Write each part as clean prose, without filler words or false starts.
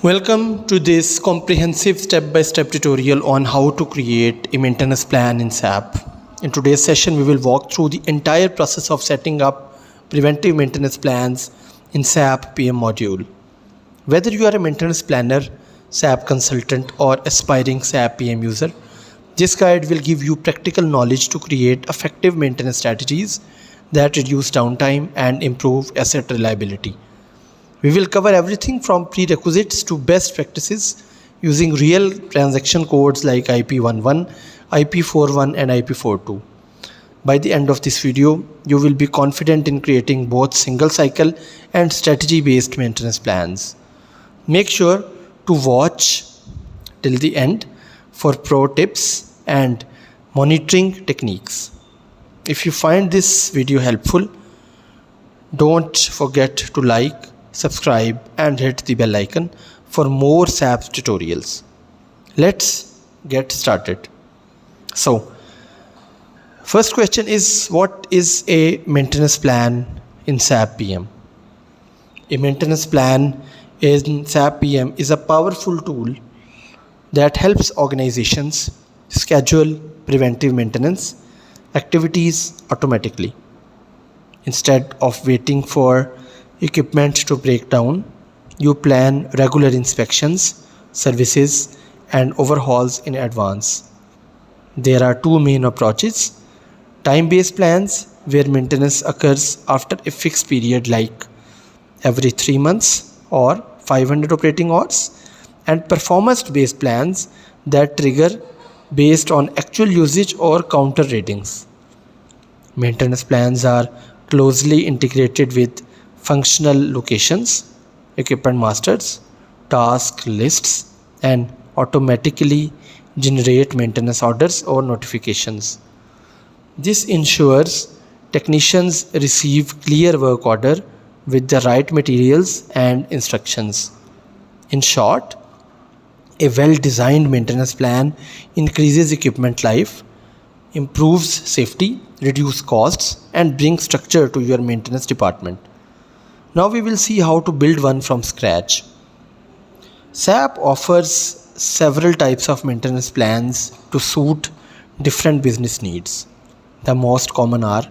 Welcome to this comprehensive step-by-step tutorial on how to create a maintenance plan in SAP. In today's session, we will walk through the entire process of setting up preventive maintenance plans in SAP PM module. Whether you are a maintenance planner, SAP consultant, or aspiring SAP PM user, this guide will give you practical knowledge to create effective maintenance strategies that reduce downtime and improve asset reliability. We will cover everything from prerequisites to best practices using real transaction codes like IP41, IP41 and IP42. By the end of this video, you will be confident in creating both single cycle and strategy based maintenance plans. Make sure to watch till the end for pro tips and monitoring techniques. If you find this video helpful, don't forget to like, subscribe and hit the bell icon for more SAP tutorials. Let's get started. So, first question is, what is a maintenance plan in SAP PM? A maintenance plan in SAP PM is a powerful tool that helps organizations schedule preventive maintenance activities automatically. Instead of waiting for equipment to break down, you plan regular inspections, services, and overhauls in advance. There are two main approaches: time-based plans, where maintenance occurs after a fixed period like every 3 months or 500 operating hours, and performance-based plans that trigger based on actual usage or counter ratings. Maintenance plans are closely integrated with functional locations, equipment masters, task lists, and automatically generate maintenance orders or notifications. This ensures technicians receive clear work order with the right materials and instructions. In short, a well-designed maintenance plan increases equipment life, improves safety, reduces costs, and brings structure to your maintenance department. Now we will see how to build one from scratch. SAP offers several types of maintenance plans to suit different business needs. The most common are: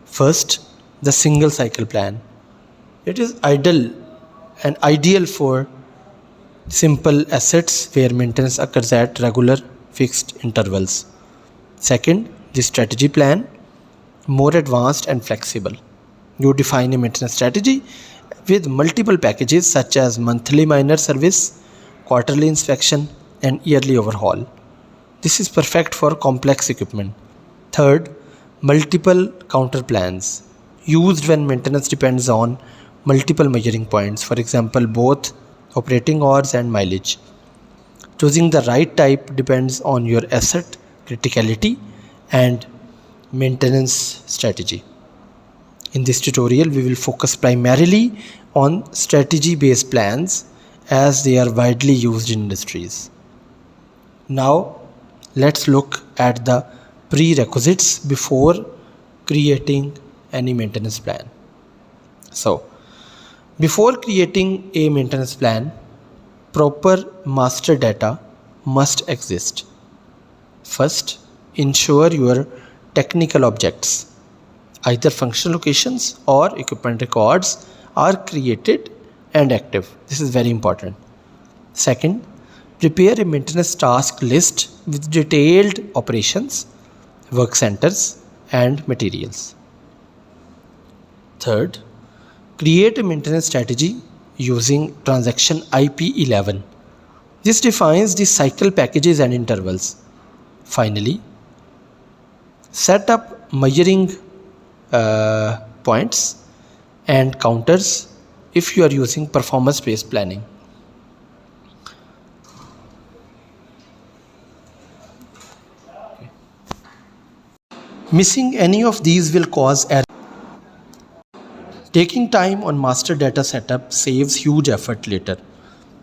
first, the single cycle plan. It is ideal for simple assets where maintenance occurs at regular fixed intervals. Second, the strategy plan, more advanced and flexible. You define a maintenance strategy with multiple packages such as monthly minor service, quarterly inspection, and yearly overhaul. This is perfect for complex equipment. Third, multiple counter plans, used when maintenance depends on multiple measuring points, for example, both operating hours and mileage. Choosing the right type depends on your asset criticality and maintenance strategy. In this tutorial, we will focus primarily on strategy-based plans as they are widely used in industries. Now, let's look at the prerequisites before creating any maintenance plan. So, before creating a maintenance plan, proper master data must exist. First, ensure your technical objects, either functional locations or equipment records, are created and active. This is very important. Second, prepare a maintenance task list with detailed operations, work centers, and materials. Third, create a maintenance strategy using transaction IP11. This defines the cycle packages and intervals. Finally, set up measuring points and counters if you are using performance-based planning. Missing any of these will cause error. Taking time on master data setup saves huge effort later.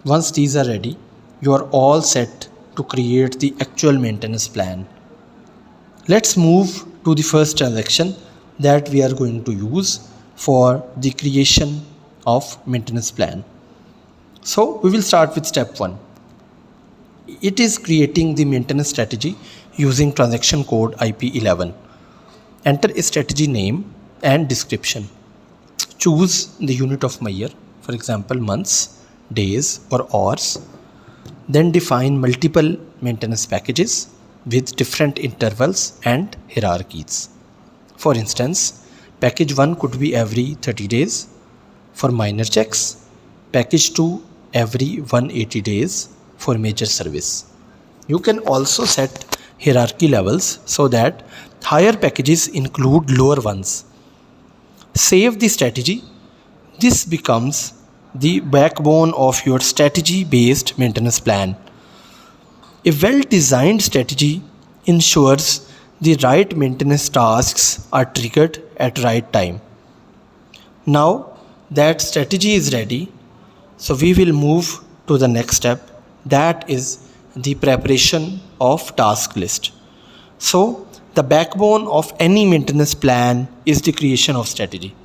Once these are ready, you are all set to create the actual maintenance plan. Let's move to the first transaction that we are going to use for the creation of maintenance plan. So we will start with step 1. It is creating the maintenance strategy using transaction code IP11. Enter a strategy name and description. Choose the unit of measure, for example months, days or hours. Then define multiple maintenance packages with different intervals and hierarchies. For instance, package 1 could be every 30 days for minor checks, package 2 every 180 days for major service. You can also set hierarchy levels so that higher packages include lower ones. Save the strategy. This becomes the backbone of your strategy-based maintenance plan. A well-designed strategy ensures the right maintenance tasks are triggered at right time. Now that strategy is ready, so we will move to the next step, that is the preparation of task list. So the backbone of any maintenance plan is the creation of strategy.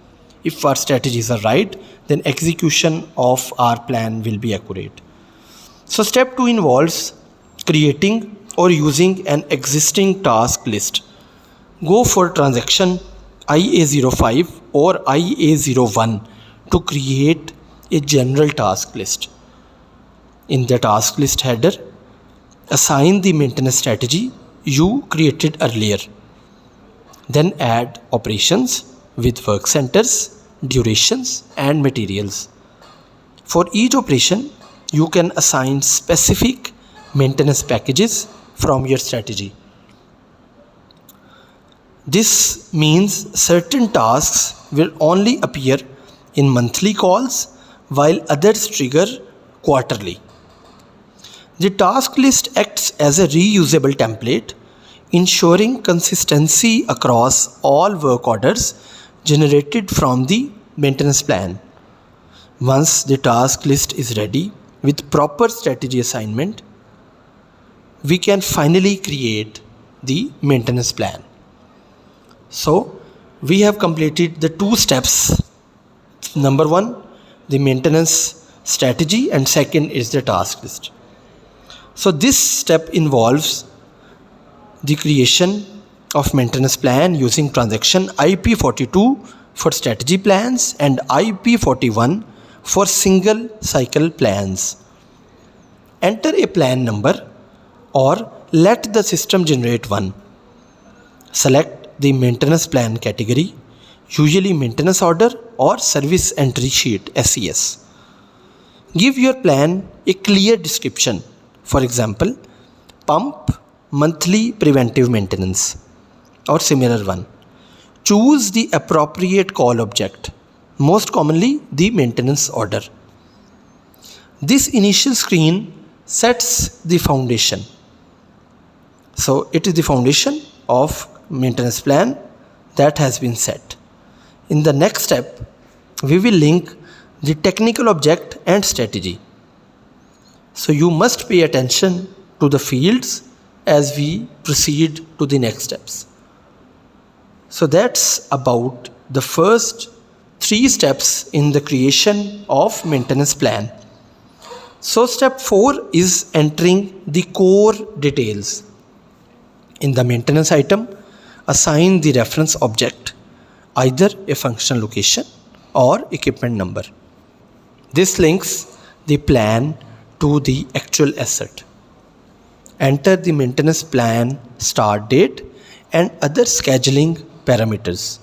If our strategies are right, then execution of our plan will be accurate. So step 2 involves creating or using an existing task list. Go for transaction IA05 or IA01 to create a general task list. In the task list header, assign the maintenance strategy you created earlier. Then add operations with work centers, durations and materials. For each operation, you can assign specific maintenance packages from your strategy. This means certain tasks will only appear in monthly calls while others trigger quarterly. The task list acts as a reusable template, ensuring consistency across all work orders generated from the maintenance plan. Once the task list is ready with proper strategy assignment, we can finally create the maintenance plan. So we have completed the 2 steps. Number 1, the maintenance strategy, and second is the task list. So this step involves the creation of maintenance plan using transaction IP42 for strategy plans and IP41 for single cycle plans. Enter a plan number or let the system generate one. Select the maintenance plan category, usually maintenance order or service entry sheet SES. Give your plan a clear description. For example, pump monthly preventive maintenance or similar one. Choose the appropriate call object, most commonly the maintenance order. This initial screen sets the foundation. So it is the foundation of maintenance plan that has been set. In the next step, we will link the technical object and strategy. So you must pay attention to the fields as we proceed to the next steps. So that's about the first 3 steps in the creation of maintenance plan. So step 4 is entering the core details. In the maintenance item, assign the reference object, either a function location or equipment number. This links the plan to the actual asset. Enter the maintenance plan start date and other scheduling parameters.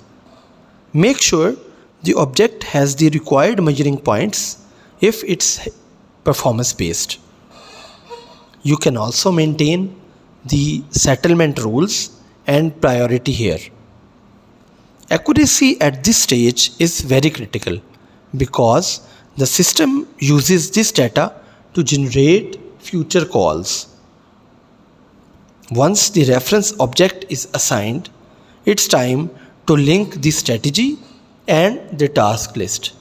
Make sure the object has the required measuring points if it's performance based. You can also maintain the settlement rules and priority here. Accuracy at this stage is very critical because the system uses this data to generate future calls. Once the reference object is assigned, it's time to link the strategy and the task list.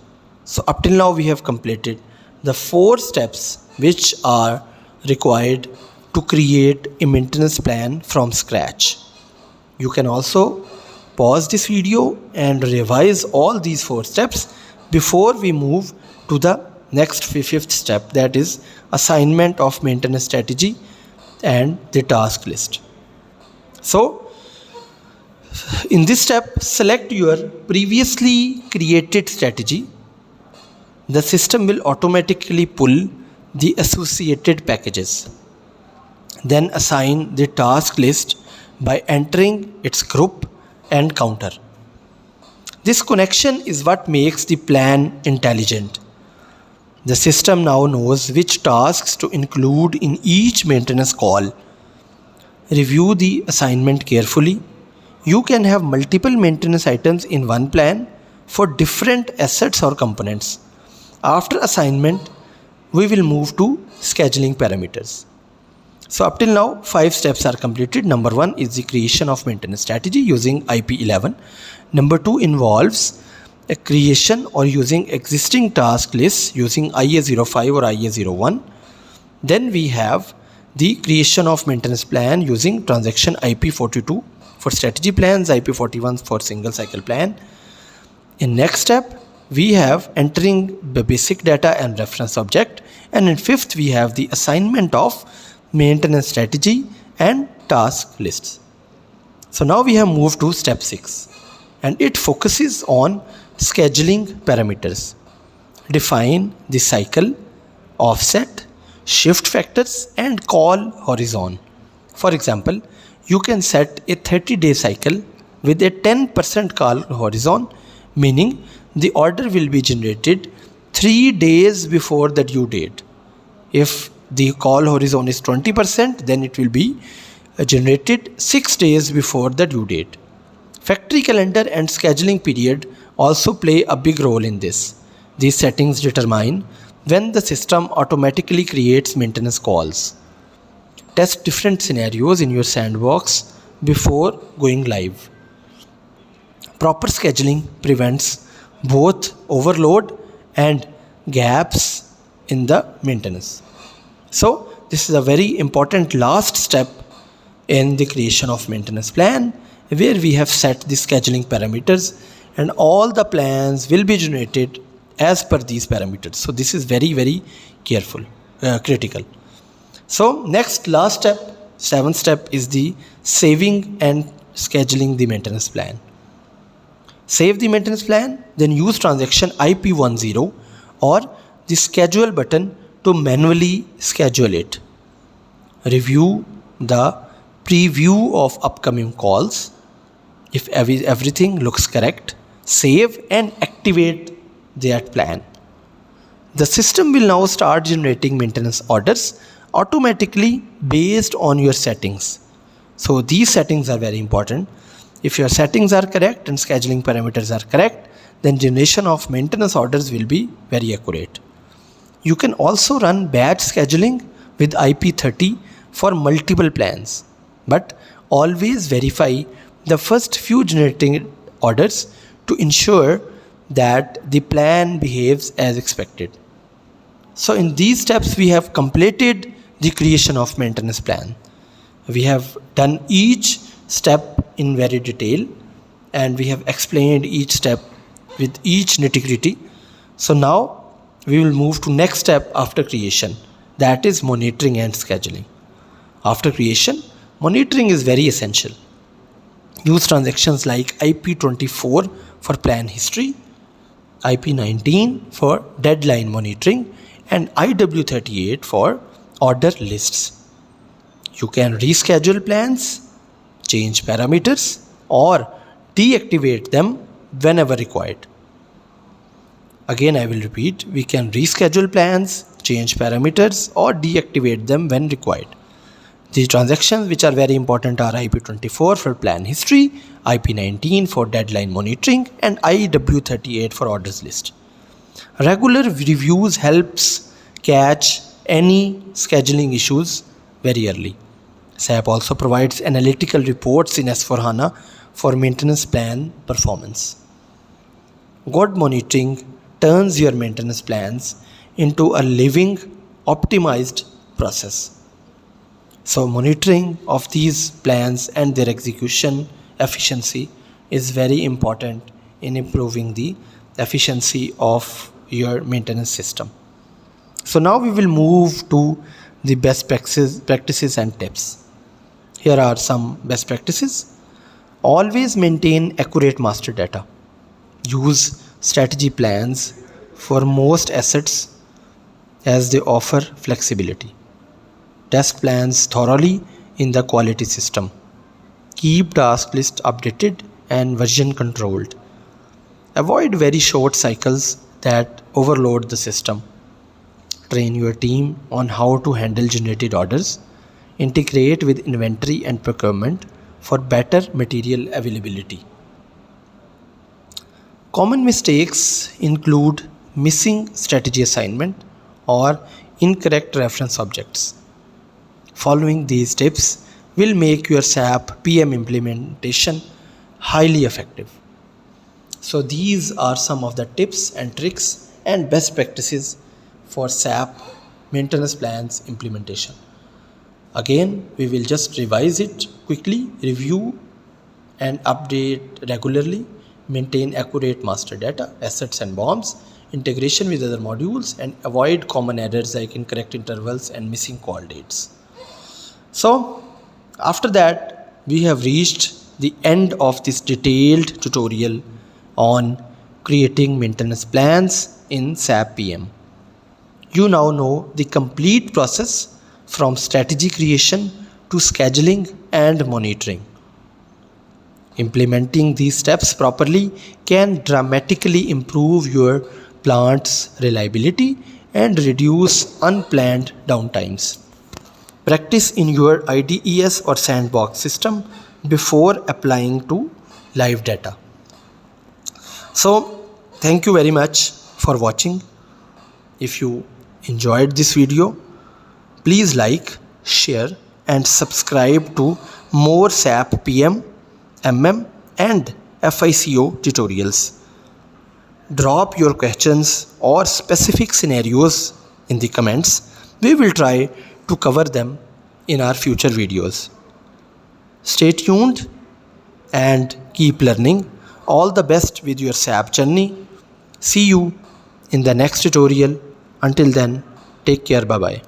So up till now we have completed the 4 steps which are required to create a maintenance plan from scratch. You can also pause this video and revise all these 4 steps before we move to the next fifth step, that is assignment of maintenance strategy and the task list. So in this step, select your previously created strategy. The system will automatically pull the associated packages. Then assign the task list by entering its group and counter. This connection is what makes the plan intelligent. The system now knows which tasks to include in each maintenance call. Review the assignment carefully. You can have multiple maintenance items in one plan for different assets or components. After assignment, we will move to scheduling parameters. So up till now, 5 steps are completed. Number 1 is the creation of maintenance strategy using IP11. Number 2 involves a creation or using existing task lists using IA05 or IA01. Then we have the creation of maintenance plan using transaction IP42 for strategy plans, IP41 for single cycle plan. In next step, we have entering the basic data and reference object, and in fifth we have the assignment of maintenance strategy and task lists. So now we have moved to step 6, and it focuses on scheduling parameters. Define the cycle, offset, shift factors and call horizon. For example, you can set a 30-day cycle with a 10% call horizon, meaning the order will be generated 3 days before the due date. If the call horizon is 20%, then it will be generated 6 days before the due date. Factory calendar and scheduling period also play a big role in this. These settings determine when the system automatically creates maintenance calls. Test different scenarios in your sandbox before going live. Proper scheduling prevents both overload and gaps in the maintenance. So this is a very important last step in the creation of maintenance plan, where we have set the scheduling parameters and all the plans will be generated as per these parameters. So this is very critical. So next last step, 7th step, is the saving and scheduling the maintenance plan. Save the maintenance plan, then use transaction IP10 or the schedule button to manually schedule it. Review the preview of upcoming calls. If everything looks correct, save and activate that plan. The system will now start generating maintenance orders automatically based on your settings. So these settings are very important. If your settings are correct and scheduling parameters are correct, then generation of maintenance orders will be very accurate. You can also run batch scheduling with IP30 for multiple plans, but always verify the first few generating orders to ensure that the plan behaves as expected. So in these steps we have completed the creation of maintenance plan. We have done each step in very detail and we have explained each step with each nitty-gritty. So now we will move to next step after creation, that is monitoring and scheduling. After creation, monitoring is very essential. Use transactions like IP24 for plan history, IP19 for deadline monitoring and IW38 for order lists. You can reschedule plans, change parameters or deactivate them whenever required. Again, I will repeat, we can reschedule plans, change parameters or deactivate them when required. The transactions which are very important are IP24 for plan history, IP19 for deadline monitoring and IW38 for orders list. Regular reviews helps catch any scheduling issues very early. SAP also provides analytical reports in S4HANA for maintenance plan performance. Good monitoring turns your maintenance plans into a living, optimized process. So monitoring of these plans and their execution efficiency is very important in improving the efficiency of your maintenance system. So now we will move to the best practices and tips. Here are some best practices. Always maintain accurate master data. Use strategy plans for most assets as they offer flexibility. Test plans thoroughly in the quality system. Keep task list updated and version controlled. Avoid very short cycles that overload the system. Train your team on how to handle generated orders. Integrate with inventory and procurement for better material availability. Common mistakes include missing strategy assignment or incorrect reference objects. Following these tips will make your SAP PM implementation highly effective. So these are some of the tips and tricks and best practices for SAP maintenance plans implementation. Again, we will just revise it quickly, review and update regularly, maintain accurate master data, assets and BOMs, integration with other modules, and avoid common errors like incorrect intervals and missing call dates. So after that, we have reached the end of this detailed tutorial on creating maintenance plans in SAP PM. You now know the complete process from strategy creation to scheduling and monitoring. Implementing these steps properly can dramatically improve your plant's reliability and reduce unplanned downtimes. Practice in your IDES or sandbox system before applying to live data. So, thank you very much for watching. If you enjoyed this video, please like, share and subscribe to more SAP PM, MM and FICO tutorials. Drop your questions or specific scenarios in the comments. We will try to cover them in our future videos. Stay tuned and keep learning. All the best with your SAP journey. See you in the next tutorial. Until then, take care. Bye bye.